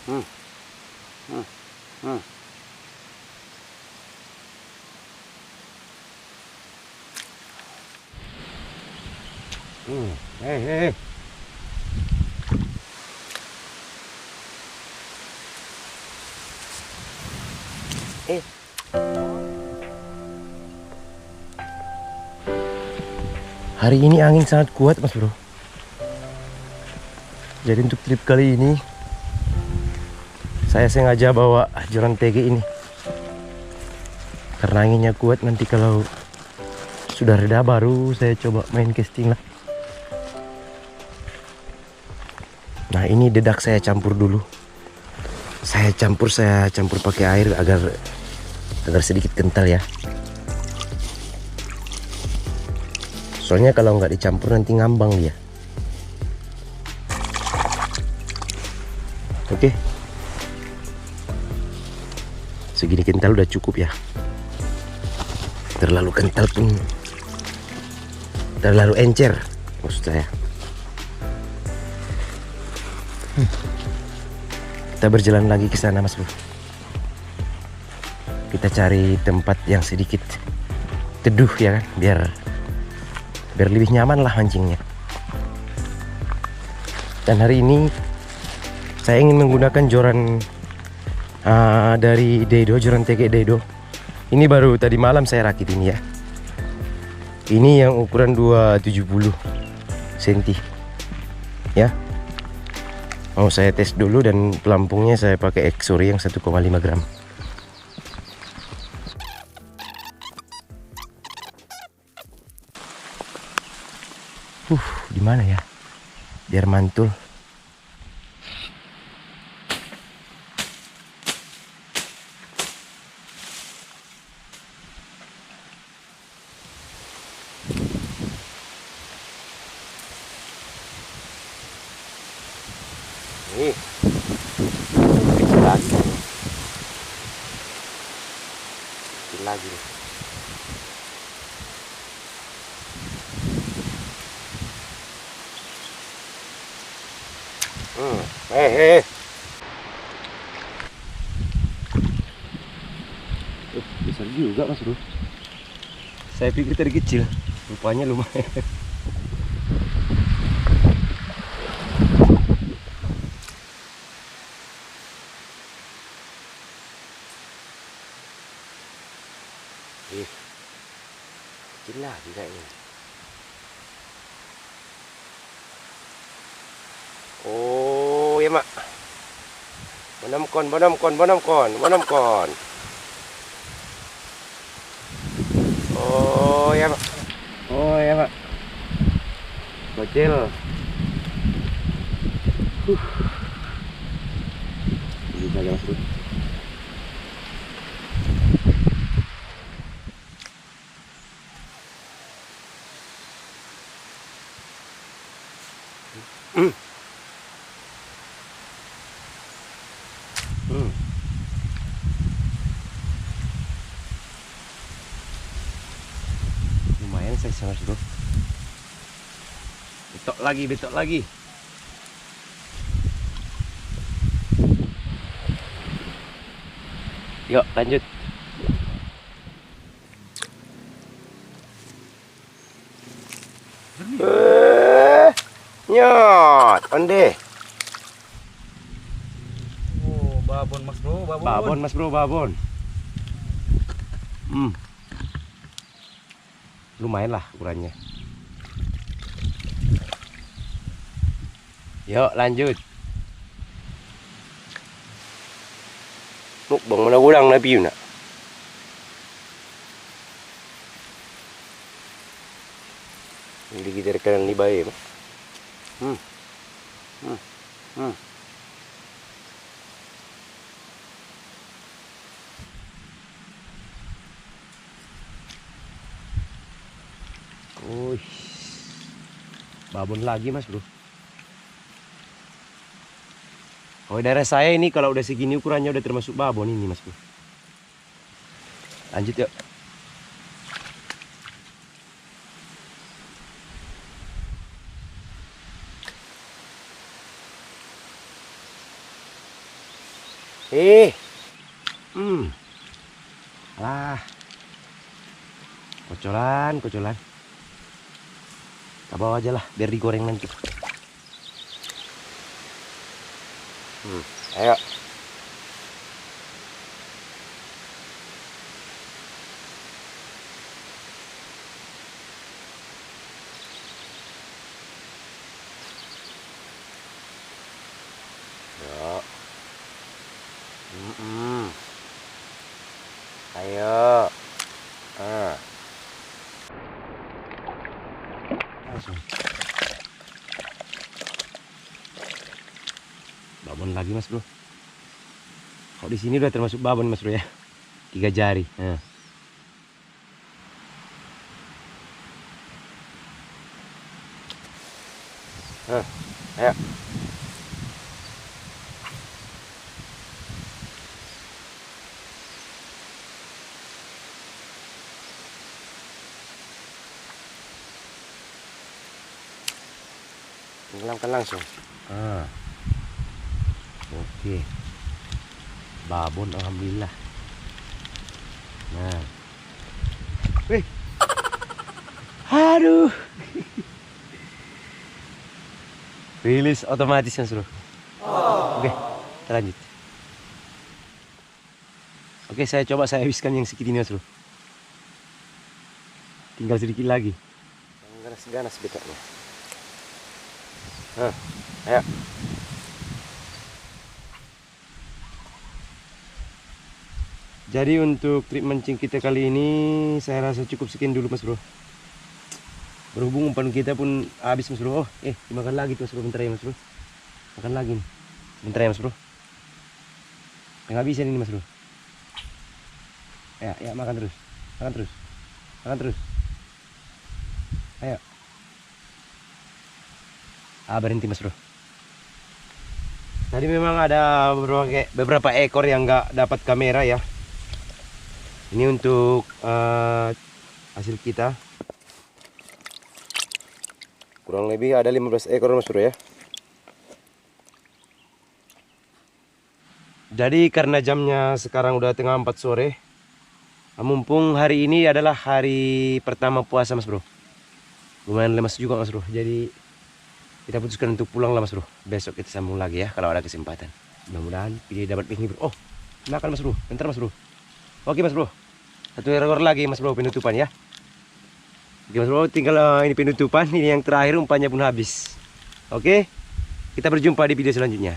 Hmm. Hmm. Hmm. Hei. Hari ini angin sangat kuat, Mas Bro. Jadi untuk trip kali ini saya sengaja bawa joran TG ini. Karena anginnya kuat, nanti kalau sudah reda baru saya coba main casting lah. Nah, ini dedak saya campur dulu. Saya campur pakai air agar sedikit kental ya. Soalnya kalau nggak dicampur nanti ngambang dia. Oke. Segini kental udah cukup ya. Terlalu kental pun terlalu encer maksud saya. Kita berjalan lagi ke sana, Mas Bro. Kita cari tempat yang sedikit teduh ya kan, biar lebih nyaman lah mancingnya. Dan hari ini saya ingin menggunakan joran dari Dedo, joran TG Dedo. Ini baru tadi malam saya rakit ini ya. Ini yang ukuran 270 cm ya. Mau saya tes dulu, dan pelampungnya saya pakai Exori yang 1,5 gram. Di mana ya? Biar mantul. Nih, kecil lagi. Kecil lagi nih. Besar juga, Mas Bro. Saya pikir tadi kecil, rupanya lumayan. Kecil lagi kayaknya. Oh ya mak, bonamkon. Oh ya mak, bocil. Bisa ya Mas Bro. Lumayan saya Mas Bro. Betok lagi. Yuk lanjut. Nyot, onde. Oh, babon Mas Bro, Babon Mas Bro, babon. Lumayan lah ukurannya. Yuk lanjut. Mukbang mana ulang na piu na. Hindi kita rekanan ni bae. Babon lagi Mas Bro. Oh, daerah saya ini kalau udah segini ukurannya udah termasuk babon ini Mas Bro. Lanjut yuk. Lah. Kocolan. Kita bawa aja lah, biar digoreng nanti. Ayo. Yuk. Ayo. Langsung. Babon lagi mas bro. Kok di sini udah termasuk babon mas bro ya? 3 jari. Ayo. Tenggelamkan langsung. Oke. Babon alhamdulillah. Nah. Wih. Aduh. Rilis otomatis mas bro. Oke, kita lanjut. Oke, saya habiskan yang sedikit ini mas bro. Tinggal sedikit lagi. Ganas bekatnya. Ayo. Jadi untuk trip mancing kita kali ini saya rasa cukup sekian dulu mas bro. Berhubung umpan kita pun habis mas bro. Dimakan lagi tuh mas bro, bentar ya mas bro. Makan lagi nih. Bentar ya mas bro. Nggak bisa ini mas bro. Ya makan terus. Makan terus. Ayo. Berhenti mas bro. Tadi memang ada beberapa ekor yang nggak dapat kamera ya. Ini untuk hasil kita. Kurang lebih ada 15 ekor mas bro ya. Jadi karena jamnya sekarang udah tengah 4 sore, mumpung hari ini adalah hari pertama puasa mas bro, lumayan lemas juga mas bro. Jadi kita putuskan untuk pulang lah mas bro. Besok kita sambung lagi ya kalau ada kesempatan. Mudah-mudahan video dapat penghibur. Makan mas bro, bentar mas bro. Oke mas bro, 1 ekor lagi mas bro penutupan ya. Oke mas bro, tinggal ini penutupan. Ini yang terakhir umpannya pun habis. Oke, kita berjumpa di video selanjutnya.